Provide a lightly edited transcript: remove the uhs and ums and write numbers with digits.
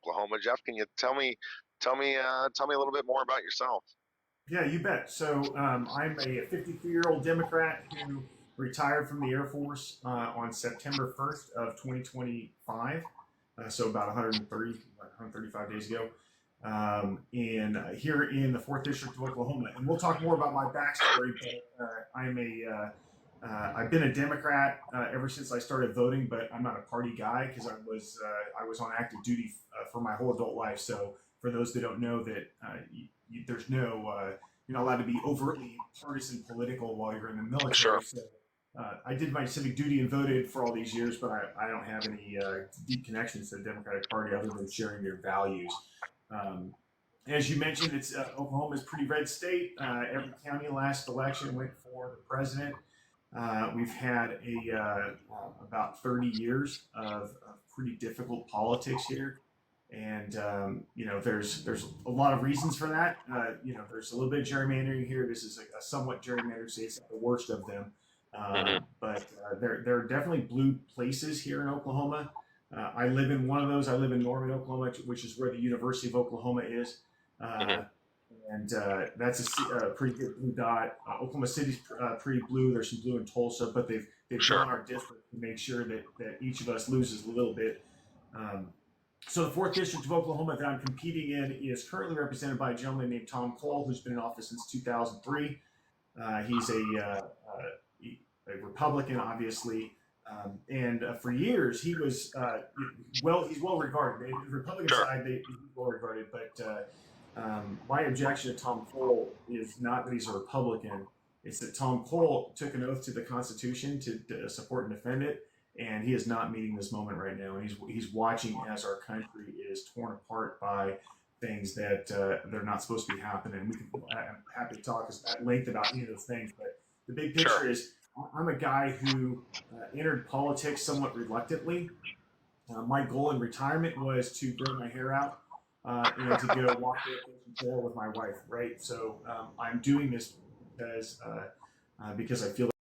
Oklahoma. Jeff, can you tell me a little bit more about yourself? Yeah, you bet. So I'm a 53-year-old Democrat who retired from the Air Force on September 1st of 2025. So about 135 days ago. Here in the 4th District of Oklahoma. And we'll talk more about my backstory, but I've been a Democrat ever since I started voting, but I'm not a party guy because I was on active duty for my whole adult life. So for those that don't know that there's no you're not allowed to be overtly partisan political while you're in the Sure. military. So I did my civic duty and voted for all these years, but I don't have any deep connections to the Democratic Party other than sharing their values. Um, as you mentioned, it's Oklahoma is a pretty red state. Every county last election went for the president. We've had about 30 years of pretty difficult politics here, and there's a lot of reasons for that. There's a little bit of gerrymandering here. This is a somewhat gerrymandered state. It's not the worst of them, Hmm. but there are definitely blue places here in Oklahoma. I live in one of those. I live in Norman, Oklahoma, which is where the University of Oklahoma is. Hmm. Uh, and That's a pretty good blue dot. Oklahoma City's pretty blue. There's some blue in Tulsa, but they've Sure. drawn our district to make sure that each of us loses a little bit. Um, so the 4th District of Oklahoma that I'm competing in is currently represented by a gentleman named Tom Cole, who's been in office since 2003. He's a Republican, obviously, and for years he was he's well regarded. The Republican Sure. side, he's well regarded, but my objection to Tom Cole is not that he's a Republican. It's that Tom Cole took an oath to the Constitution to support and defend it, and he is not meeting this moment right now. And he's watching as our country is torn apart by things that they're not supposed to be happening. I'm happy to talk at length about any of those things, but the big Sure. picture is I'm a guy who entered politics somewhat reluctantly. My goal in retirement was to grow my hair out and to go walk the vacation trail with my wife, right? So I'm doing this because I feel